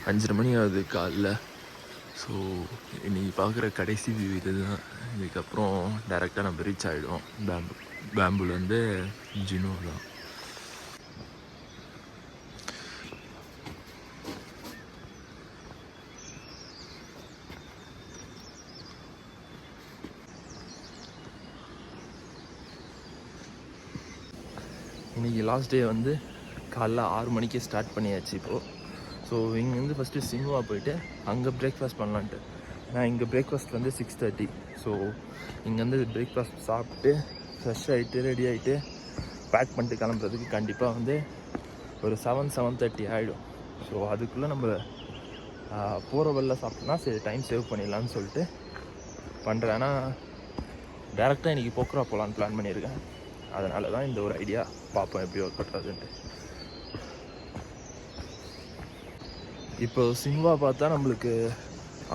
5:30 மணி ஆகுது காலைல. ஸோ இன்றைக்கி பார்க்குற கடைசி வியூ இது தான். இதுக்கப்புறம் டைரெக்டாக நம்ம ரீச் ஆகிடும் பேம்புலேருந்து ஜினோ தான். இன்றைக்கி லாஸ்ட் டே வந்து காலைல 6 மணிக்கே ஸ்டார்ட் பண்ணியாச்சு இப்போது. ஸோ இங்கேருந்து ஃபஸ்ட்டு சின்வா போயிட்டு அங்கே பிரேக்ஃபாஸ்ட் பண்ணலான்ட்டு. நான் இங்கே பிரேக்ஃபாஸ்ட் வந்து 6:30. ஸோ இங்கேருந்து பிரேக்ஃபாஸ்ட் சாப்பிட்டு ஃப்ரெஷ் ஆகிட்டு ரெடி ஆகிட்டு பேக் பண்ணிட்டு கிளம்புறதுக்கு கண்டிப்பாக வந்து ஒரு 7:30 ஆகிடும். ஸோ அதுக்குள்ளே நம்ம போகிற வழியில் சாப்பிட்டோன்னா சரி டைம் சேவ் பண்ணிடலான்னு சொல்லிட்டு பண்ணுறேன். ஆனால் டேரெக்டாக இன்றைக்கி போக்குறா போகலான்னு பிளான் பண்ணியிருக்கேன். அதனால தான் இந்த ஒரு ஐடியா, பார்ப்போம் எப்படி ஒர்க் பண்ணுறதுன்ட்டு. இப்போ சின்வா பார்த்தா நம்மளுக்கு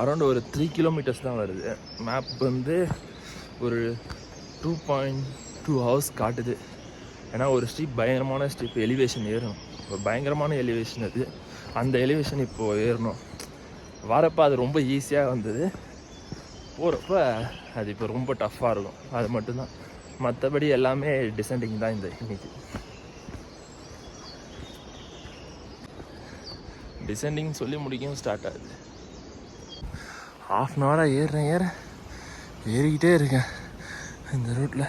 அரௌண்ட் ஒரு 3 கிலோமீட்டர்ஸ் தான் வருது. மேப் வந்து ஒரு 2.2 hours காட்டுது. ஏன்னா ஒரு ஸ்ட்ரீப் பயங்கரமான ஸ்ட்ரீப், எலிவேஷன் ஏறணும். ஒரு பயங்கரமான எலிவேஷன் அது. அந்த எலிவேஷன் இப்போது ஏறணும். வரப்போ அது ரொம்ப ஈஸியாக வந்தது, போகிறப்ப அது இப்போ ரொம்ப டஃப்பாக இருக்கும். அது மட்டும்தான். மற்றபடி எல்லாமே டிசெண்டிங் தான் இந்த இன்னைக்கு. டிசெண்டிங் சொல்லி முடிக்கவும் ஸ்டார்ட் ஆகுது. 1/2 hour ஏறிக்கிட்டே இருக்கேன் இந்த ரூட்டில்.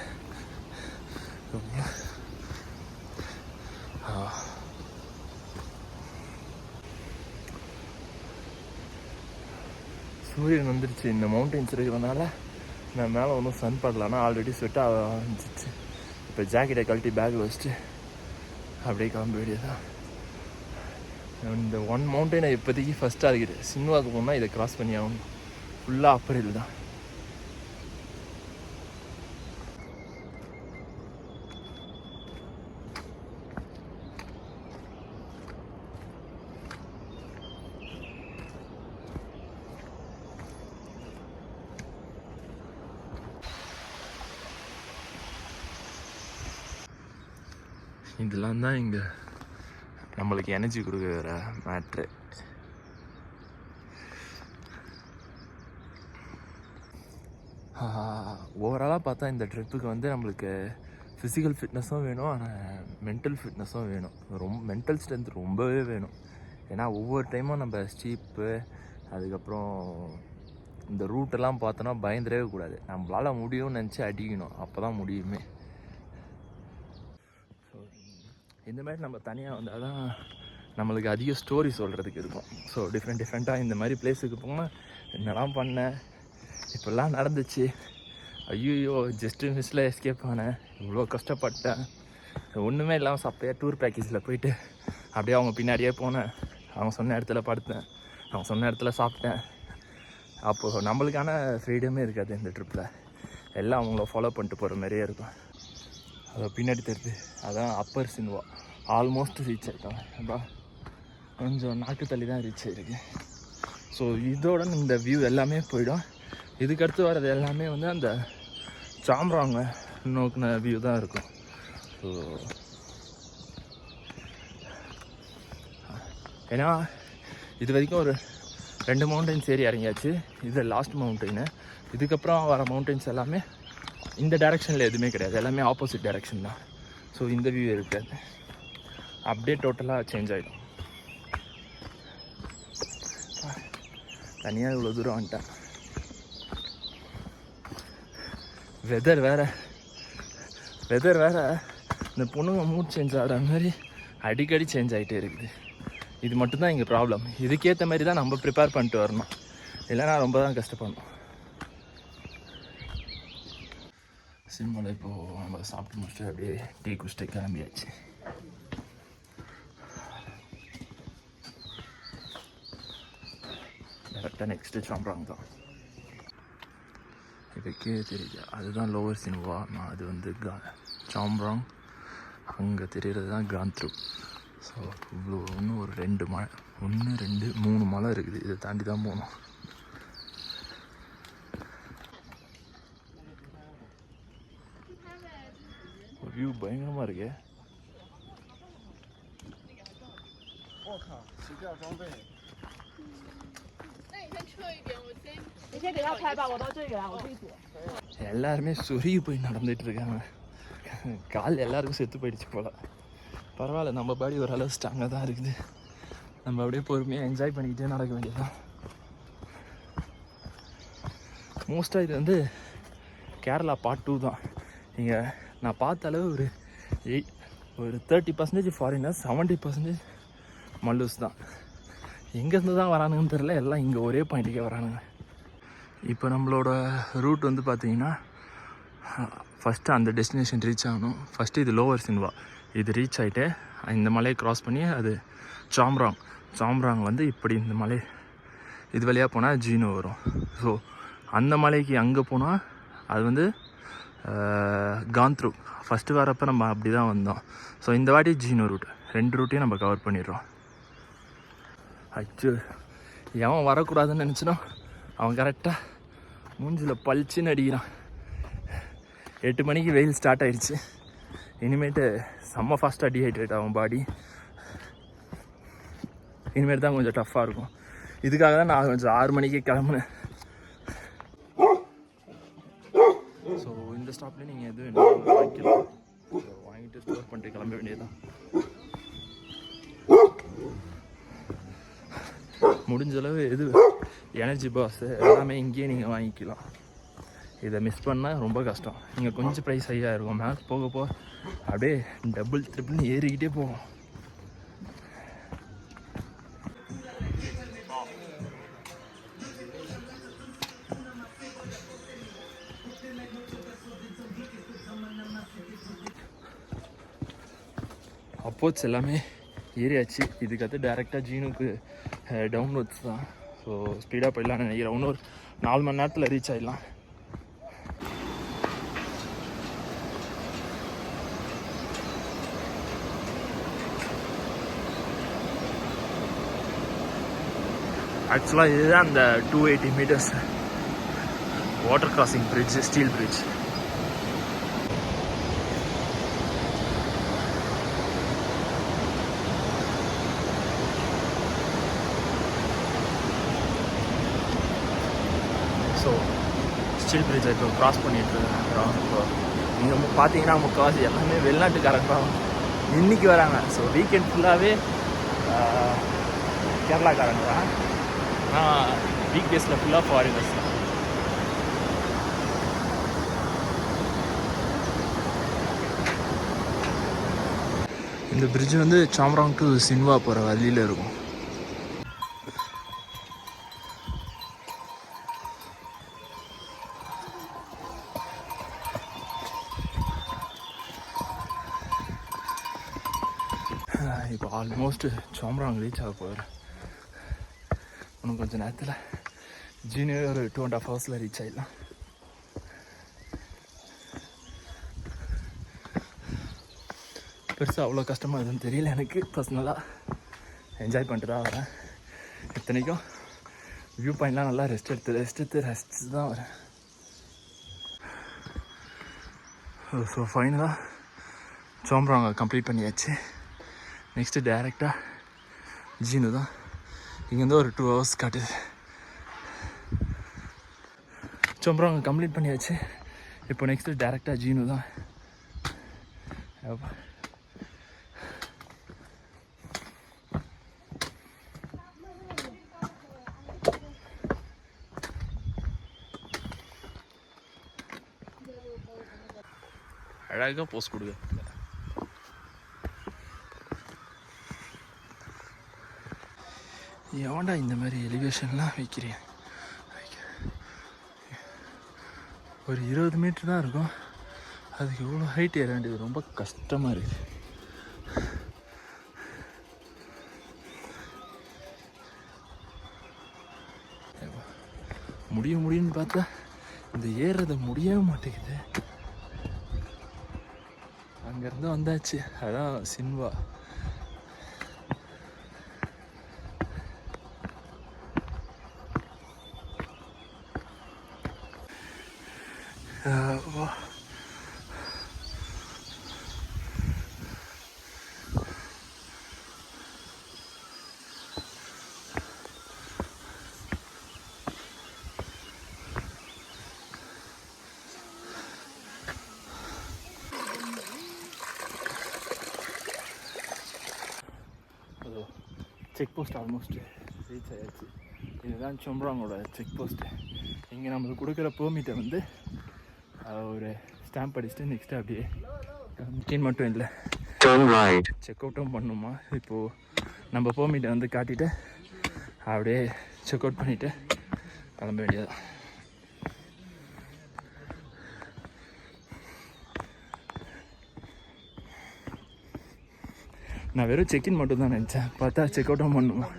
சூரியன் வந்துடுச்சு. இந்த மவுண்டெயின்ஸ் இருக்கிறதுனால நான் மேலே ஒன்றும் சன் படலான்னா ஆல்ரெடி ஸ்வெட் ஆக ஆரம்பிச்சிச்சு. இப்போ ஜாக்கெட்டை கழட்டி பேக்கில் வச்சுட்டு அப்படியே கிளம்ப வேண்டியதான். இந்த 1 மவுண்டெயினை இப்போதைக்கு ஃபஸ்ட்டாக இருக்குது. சின்வாக்கு போனால் இதை கிராஸ் பண்ணி ஆகணும். ஃபுல்லாக அப்பர் ஹில் தான். இதெல்லாம் தான் இங்கே நம்மளுக்கு எனர்ஜி கொடுக்குற மேட்ரு. ஓவராலாக பார்த்தா இந்த ட்ரிப்புக்கு வந்து நம்மளுக்கு ஃபிசிக்கல் ஃபிட்னஸும் வேணும், ஆனால் மென்டல் ஃபிட்னஸும் வேணும். மென்டல் ஸ்ட்ரென்த் ரொம்பவே வேணும். ஏன்னா ஒவ்வொரு டைமும் நம்ம ஸ்டீப்பு, அதுக்கப்புறம் இந்த ரூட்டெல்லாம் பார்த்தோன்னா பயந்துடவே கூடாது. நம்மளால் முடியும்னு நினச்சி அடிக்கணும், அப்போ தான் முடியுமே. ஸோ இந்த மாதிரி நம்ம தனியாக வந்தால் தான் நம்மளுக்கு அதிக ஸ்டோரி சொல்கிறதுக்கு இருக்கும். ஸோ டிஃப்ரெண்ட்டாக இந்த மாதிரி பிளேஸுக்கு போனால் என்னெல்லாம் பண்ணேன், இப்போல்லாம் நடந்துச்சு, ஐயோ ஜஸ்ட்டு மிஸ்ஸில் எஸ்கேப் ஆனேன், இவ்வளோ கஷ்டப்பட்டேன், ஒன்றுமே இல்லாமல் சப்பையாக டூர் பேக்கேஜில் போயிட்டு அப்படியே அவங்க பின்னாடியே போனேன். அவங்க சொன்ன இடத்துல படுத்தேன், அவங்க சொன்ன இடத்துல சாப்பிட்டேன். அப்போது நம்மளுக்கான ஃப்ரீடமே இருக்காது இந்த ட்ரிப்பில். எல்லாம் அவங்கள ஃபாலோ பண்ணிட்டு போகிற மாதிரியே இருக்கும். அதை பின்னாடி தெரியுது, அதான் அப்பர் சின்வா. ஆல்மோஸ்ட் ரீச் ஆகிட்டோம். அப்பா கொஞ்சம் நாக்கு தள்ளி தான் ரீச் ஆகிருக்கு. ஸோ இதோட இந்த வியூ எல்லாமே போயிடும். இதுக்கடுத்து வர்றது எல்லாமே வந்து அந்த சாம்ராங்க நோக்கின வியூ தான் இருக்கும். ஸோ ஏன்னா இது வரைக்கும் ஒரு 2 மவுண்டெயின்ஸ் ஏறி இறங்கியாச்சு. இது லாஸ்ட் மவுண்டெயின். இதுக்கப்புறம் வர மவுண்டெயின்ஸ் எல்லாமே இந்த டைரெக்ஷனில் எதுவுமே கிடையாது, எல்லாமே ஆப்போசிட் டைரெக்ஷன் தான். ஸோ இந்த வியூ இருக்காது, அப்படியே டோட்டலாக சேஞ்ச் ஆகிடும். தனியாக இவ்வளோ தூரம் வந்துட்டேன். வெதர் வேறு இந்த பொண்ணுங்க மூட் சேஞ்ச் ஆகிற மாதிரி அடிக்கடி சேஞ்ச் ஆகிட்டே இருக்குது. இது மட்டும்தான் இங்கே ப்ராப்ளம். இதுக்கேற்ற மாதிரி தான் நம்ம ப்ரிப்பேர் பண்ணிட்டு வரணும், இல்லைனா ரொம்ப தான் கஷ்டப்படணும். சிம்மில் இப்போது நம்ம சாப்பிட்டு முடிச்சுட்டு அப்படியே டீ குடிச்சிட்டு கிளம்பியாச்சு. டேரெக்டாக நெக்ஸ்ட்டு சாம்ராங் தான். இதுக்கே தெரியுது, அதுதான் லோவர் சின்வா, அது வந்து சாம்ராங். அங்கே தெரிகிறது தான் காந்த்ரு. ஸோ இவ்வளோ இன்னும் ஒரு 2 மலை, 1 2 3 மலை இருக்குது. இதை தாண்டி தான் போகணும். வியூ பயங்கரமாக இருக்கே. 你先给他拍吧，我到这里来，我自己躲。எல்லாருமே சொருகி போய் நடந்துட்டு இருக்காங்க. கால் எல்லாருக்கும் செத்து போயிடுச்சு போல. பரவாயில்ல, நம்ம பாடி ஓரளவு ஸ்ட்ராங்காக தான் இருக்குது. நம்ம அப்படியே பொறுமையாக என்ஜாய் பண்ணிக்கிட்டே நடக்க வேண்டியதுதான். மோஸ்ட்டாக இது வந்து கேரளா பார்ட் 2 தான். இங்கே நான் பார்த்த அளவு ஒரு 30% ஃபாரினர்ஸ், 70% மல்லூஸ் தான். எங்கேருந்து தான் வரானுங்கன்னு தெரில, எல்லாம் இங்கே ஒரே பாயிண்ட்டுக்கே வரானுங்க. இப்போ நம்மளோட ரூட் வந்து பார்த்திங்கன்னா, ஃபஸ்ட்டு அந்த டெஸ்டினேஷன் ரீச் ஆகணும். ஃபஸ்ட்டு இது லோவர் சின்வா, இது ரீச் ஆகிட்டு இந்த மலையை க்ராஸ் பண்ணி அது சாம்ராங் வந்து இப்படி இந்த மலை இது வழியாக போனால் ஜீனோ வரும். ஸோ அந்த மலைக்கு அங்கே போனால் அது வந்து காந்த்ரு. ஃபஸ்ட்டு வரப்போ நம்ம அப்படி தான் வந்தோம். ஸோ இந்த வாட்டி ஜீனோ ரூட், 2 ரூட்டையும் நம்ம கவர் பண்ணிடுறோம். அச்சு, எவன் வரக்கூடாதுன்னு நினச்சினோ அவன் கரெக்டாக மூஞ்சில் பளிச்சுன்னு அடிக்கிறான். 8 மணிக்கு வெயில் ஸ்டார்ட் ஆயிடுச்சு. இனிமேட்டு செம்ம ஃபாஸ்ட்டாக டீஹைட்ரேட் ஆகும் பாடி. இனிமேட்டு தான் கொஞ்சம் டஃப்பாக இருக்கும். இதுக்காக தான் நான் கொஞ்சம் 6 மணிக்கே கிளம்புனேன். ஸோ இந்த ஸ்டாப்லேயே நீங்கள் எதுவும் என்ன வாங்கிக்கலாம். வாங்கிட்டு ஸ்டோர் பண்ணிட்டு கிளம்ப வேண்டியதுதான். முடிஞ்சளவு எது எனர்ஜி பாஸ் எல்லாமே இங்கேயே நீங்கள் வாங்கிக்கலாம். இதை மிஸ் பண்ணால் ரொம்ப கஷ்டம். இங்கே கொஞ்சம் ப்ரைஸ் ஹையாக இருக்கும். மேலே போக போக அப்படியே டபுள் ட்ரிபிள்னு ஏறிக்கிட்டே போகும். அப்போச்சு எல்லாமே ஏறியாச்சு. இதுக்கடுத்து டேரெக்டாக ஜீனுக்கு டவுன்வர்ட்ஸ் தான். ஸோ ஸ்பீடாக போயிடலான்னு நினைக்கிறேன். இன்னொரு 4 மணி நேரத்தில் ரீச் ஆகிடலாம். ஆக்சுவலாக இதுதான் அந்த 280 metres water crossing bridge, steel bridge. So steel பிரிட்ஜை இப்போ க்ராஸ் பண்ணிட்டு இருக்கிறோம். இப்போ நீங்கள் பார்த்தீங்கன்னா முக்கால்வாசி எல்லாமே வெளிநாட்டுக்காரங்க தான் இன்றைக்கி வராங்க. ஸோ வீக்கெண்ட் ஃபுல்லாகவே கேரளாக்காரங்க தான். ஆனால் வீக் டேஸில் ஃபுல்லாக ஃபாரினர்ஸ் தான். இந்த பிரிட்ஜ் வந்து சாம்ராங் டு சின்வா போகிற வழியில் இருக்கும். இப்போ ஆல்மோஸ்ட் சாம்ராங் ரீச் ஆக போகிறேன். இன்னும் கொஞ்சம் நேரத்தில் ஜீனியோ ஒரு 2.5 ஹவர்ஸில் ரீச் ஆகிடலாம். பெருசாக அவ்வளோ கஷ்டமாக எதுவும் தெரியல எனக்கு. பர்சனலாக என்ஜாய் பண்ணிட்டு தான் வரேன். இத்தனைக்கும் வியூ பாயிண்ட்லாம் நல்லா ரெஸ்ட் எடுத்து தான் வரேன். ஸோ ஃபைனலாக சாம்ராங்கை கம்ப்ளீட் பண்ணியாச்சு. நெக்ஸ்ட்டு டேரெக்டாக ஜீனு தான். இங்கேருந்து ஒரு 2 ஹவர்ஸ் காட்டுது. சாம்ராங்கை கம்ப்ளீட் பண்ணியாச்சு. இப்போ நெக்ஸ்ட்டு டேரெக்டாக ஜீனு தான். அழகாக போஸ்ட் கொடுங்க. எவன்டா இந்த மாதிரி எலிவேஷன்லாம் வைக்கிறேன். ஒரு 20 மீட்டர் தான் இருக்கும். அதுக்கு இவ்வளோ ஹைட் ஏற வேண்டியது ரொம்ப கஷ்டமாக இருக்குது. முடியும்னு பார்த்தா இந்த ஏறுறது முடியவே மாட்டேங்குது. அங்கேருந்து வந்தாச்சு. அதான் சின்வா. செக் போஸ்ட் ஆல்மோஸ்ட் ரீச் ஆயாச்சு. இதுதான் சொம்ராங்கோட செக் போஸ்ட்டு. இங்கே நம்மளுக்கு கொடுக்குற பெர்மிட்டை வந்து ஒரு ஸ்டாம்ப் அடிச்சுட்டு நெக்ஸ்ட்டு அப்படியே முக்கியம் மட்டும் இல்லை செக் அவுட்டும் பண்ணணுமா. இப்போது நம்ம பெர்மிட்டை வந்து காட்டிட்டு அப்படியே செக் அவுட் பண்ணிவிட்டு கிளம்ப வேண்டியது. நான் வெறும் செக்இன் மட்டும் தான் நினச்சேன், பார்த்தா செக் அவுட்டும் பண்ணணுமா.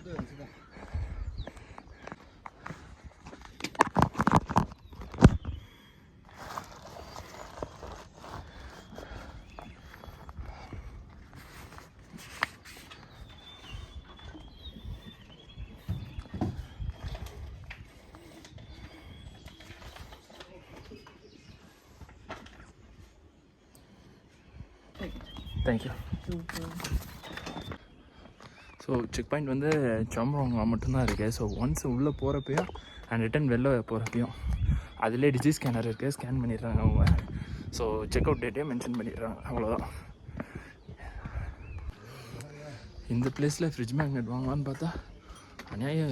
தேங்க்யூ. ஸோ செக் பாயிண்ட் வந்து சொம்ராங்ல மட்டும்தான் இருக்குது. ஸோ ஒன்ஸ் உள்ளே போகிறப்பையும் அண்ட் ரிட்டன் வெளில போகிறப்பையும் அதிலே டிஜி ஸ்கேனர் இருக்குது, ஸ்கேன் பண்ணிடுறாங்க அவங்க. ஸோ செக் அவுட் டேட்டே மென்ஷன் பண்ணிடுறாங்க, அவ்வளோதான். இந்த பிளேஸில் ஃப்ரிட்ஜ் மேக்னெட் வாங்கலான்னு பார்த்தா அநியாய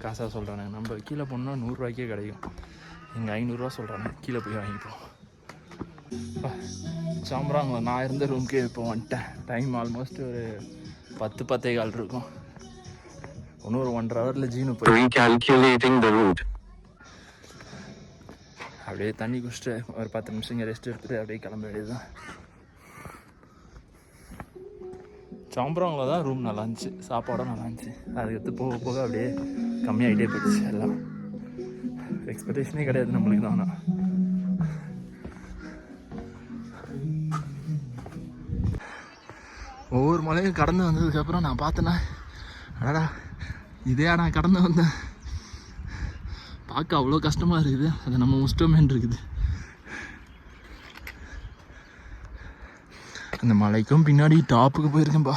காசாக சொல்கிறாங்க. நம்ம கீழே போனோம்னா 100 ரூபாய்க்கே கிடைக்கும், இங்கே 500 ரூபா சொல்கிறாங்க. கீழே போய் வாங்கிப்போம். சாம்ராங்களா நான் இருந்த ரூம்க்கே இப்போ வந்துட்டேன். டைம் ஆல்மோஸ்ட் ஒரு 10-10:15 இருக்கும். இன்னும் ஒரு 1.5 ஹவரில் ஜீனு போய் அப்படியே தண்ணி குடிச்சிட்டு ஒரு 10 நிமிஷம் இங்கே ரெஸ்ட் எடுத்துகிட்டு அப்படியே கிளம்ப வேண்டியதுதான். சாம்ராங்களா தான் ரூம் நல்லா இருந்துச்சு, சாப்பாடும் நல்லா இருந்துச்சு. அதுக்கடுத்து போக போக அப்படியே கம்மியாகிட்டே போயிடுச்சு. எல்லாம் எக்ஸ்பெக்டேஷனே கிடையாது நம்மளுக்கு தான். ஆனால் ஒவ்வொரு மலையும் கடந்து வந்ததுக்கப்புறம் நான் பார்த்தேன்னா, அடடா இதே நான் கடந்து வந்தேன், பார்க்க அவ்வளோ கஷ்டமாக இருக்குது, அதை நம்ம முஸ்டமேன் இருக்குது. அந்த மலைக்கும் பின்னாடி டாப்புக்கு போயிருக்கேன்ப்பா.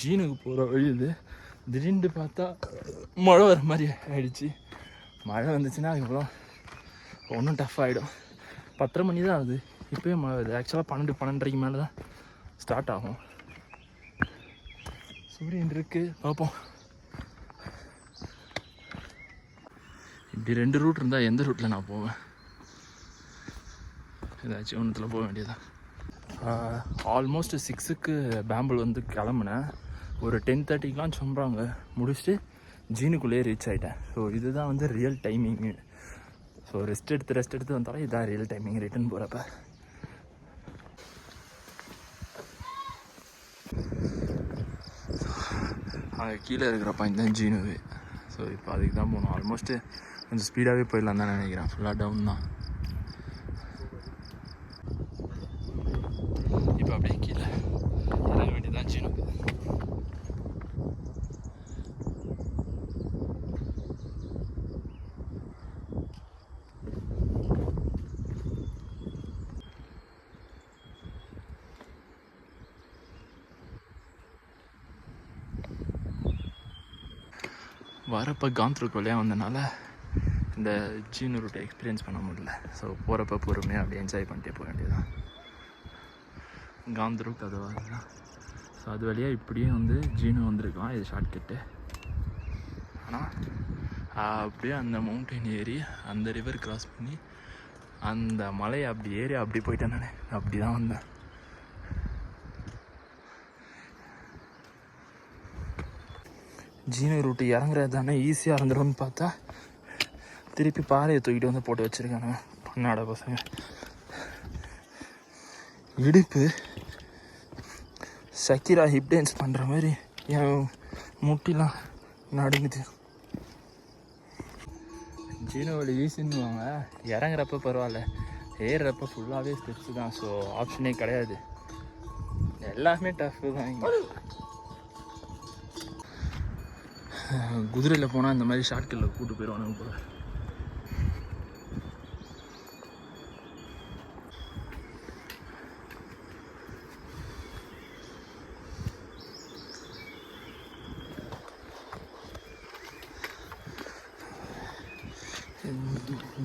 ஜீனுக்கு போகிற வழி இது. திடீர்னு பார்த்தா மழை வர மாதிரி ஆயிடுச்சு. மழை வந்துச்சுன்னா அதுக்கப்புறம் ஒன்றும் டஃப் ஆகிடும். 10:30 மணி தான் ஆகுது, இப்போயே மழை வருது. ஆக்சுவலாக 12-12:30 மேலே தான் ஸ்டார்ட் ஆகும். சூரியன் இருக்குது, பார்ப்போம். இப்படி 2 ரூட் இருந்தால் எந்த ரூட்டில் நான் போவேன்? ஏதாச்சும் ஒன்றுத்தில் போக வேண்டியதான். ஆல்மோஸ்ட் 6க்கு பேம்பிள் வந்து கிளம்புனேன். ஒரு 10:30க்கெலாம் சொல்கிறாங்க முடிச்சுட்டு ஜீனுக்குள்ளேயே ரீச் ஆகிட்டேன். ஸோ இதுதான் வந்து ரியல் டைமிங்கு. ஸோ ரெஸ்ட் எடுத்து வந்தாலும் இதுதான் ரியல் டைமிங் ரிட்டன் போகிறப்ப. அங்கே கீழே இருக்கிற பாயிண்ட் தான் ஜீனுவே. ஸோ இப்போ அதுக்கு தான் போகணும். ஆல்மோஸ்ட்டு கொஞ்சம் ஸ்பீடாகவே போயிடலாம் தான் நினைக்கிறேன். ஃபுல்லாக டவுன் தான். இப்போ அப்படியே கீழே இறங்க வேண்டியதான் ஜீனுக்கு. வரப்போ காந்த்ருக்கு வழியாக வந்தனால இந்த ஜீனு ரூட்டை எக்ஸ்பீரியன்ஸ் பண்ண முடியல. ஸோ போகிறப்ப பொறுமையாக அப்படியே என்ஜாய் பண்ணிட்டே போக வேண்டியதுதான். காந்த்ருக்கு அது வரலாம். ஸோ அது வழியாக இப்படியே வந்து ஜீனு வந்திருக்கான். இது ஷார்ட்கட்டு. ஆனால் அப்படியே அந்த மவுண்டைன் ஏறி அந்த ரிவர் கிராஸ் பண்ணி அந்த மலையை அப்படி ஏறி அப்படி போயிட்டேன். நான் அப்படி தான் வந்தேன். ஜீனு ரூட்டு இறங்குறது தானே ஈஸியாக இருந்துடும்னு பார்த்தா திருப்பி பாறையை தூக்கிட்டு வந்து போட்டு வச்சுருக்கானுங்க பண்ணாட பசங்க. இடுப்பு சக்கிரா ஹிப் டான்ஸ் பண்ணுற மாதிரி என் முட்டிலாம் நடுங்குது. ஜீனு வழி ஈஸின்னுவாங்க, இறங்குறப்ப பரவாயில்ல, ஏறுறப்ப ஃபுல்லாகவே ஸ்டெப்ஸு தான். ஸோ ஆப்ஷனே கிடையாது, எல்லாமே டஃப்பு தான். இங்கே குதிரையில் போனால் இந்த மாதிரி ஷார்ட்கட்டில் கூட்டு போயிடுவானுங்க போல.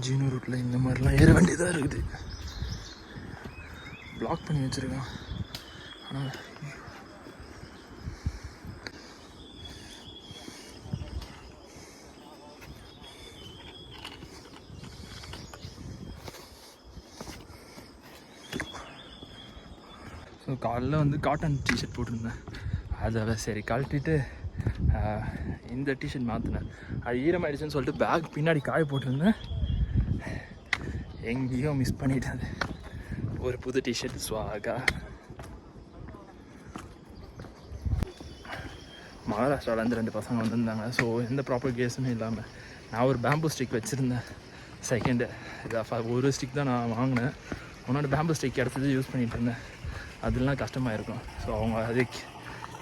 ஜீனு ரூட்டில் இந்த மாதிரிலாம் ஏற வேண்டியதாக இருக்குது. பிளாக் பண்ணி வச்சுருக்கான். ஆனால் ஸோ காலைல வந்து காட்டன் டிஷர்ட் போட்டிருந்தேன். அதை சரி கழட்டிட்டு இந்த டிஷர்ட் மாற்றினேன். அது ஈரமாயிடுச்சுன்னு சொல்லிட்டு பேக் பின்னாடி காய போட்டிருந்தேன். எங்கேயோ மிஸ் பண்ணிட்டேன். ஒரு புது டிஷர்ட் ஸ்வாகா. மகாராஷ்டிராவிலேருந்து 2 பசங்க வந்திருந்தாங்க. ஸோ எந்த ப்ராப்பர் கேஸுமே இல்லாமல் நான் ஒரு பேம்பு ஸ்டிக் வச்சுருந்தேன். செகண்டு இதாக ஒரு ஸ்டிக் தான் நான் வாங்கினேன். உன்னோட பேம்பு ஸ்டிக் கிடச்சது யூஸ் பண்ணிகிட்டு இருந்தேன். அதெல்லாம் கஷ்டமாக இருக்கும். ஸோ அவங்க அது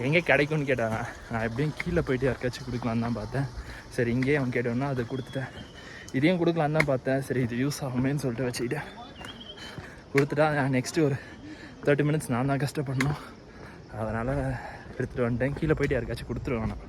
எங்கே கிடைக்கும்னு கேட்டாங்க. நான் எப்படியும் கீழே போய்ட்டு யாருக்காச்சும் கொடுக்கலான்னு தான் பார்த்தேன். சரி இங்கேயே அவன் கேட்டோன்னா அதை கொடுத்துட்டேன். இதையும் கொடுக்கலான்னு தான் பார்த்தேன். சரி இது யூஸ் ஆகுமேன்னு சொல்லிட்டு வச்சுக்கிட்டேன். கொடுத்துட்டா நெக்ஸ்ட்டு ஒரு 30 மினிட்ஸ் நான் தான் கஷ்டப்படணும். அதனால் எடுத்துகிட்டு வந்துட்டேன். கீழே போய்ட்டு யாருக்காச்சும் கொடுத்துருவேன் நான்.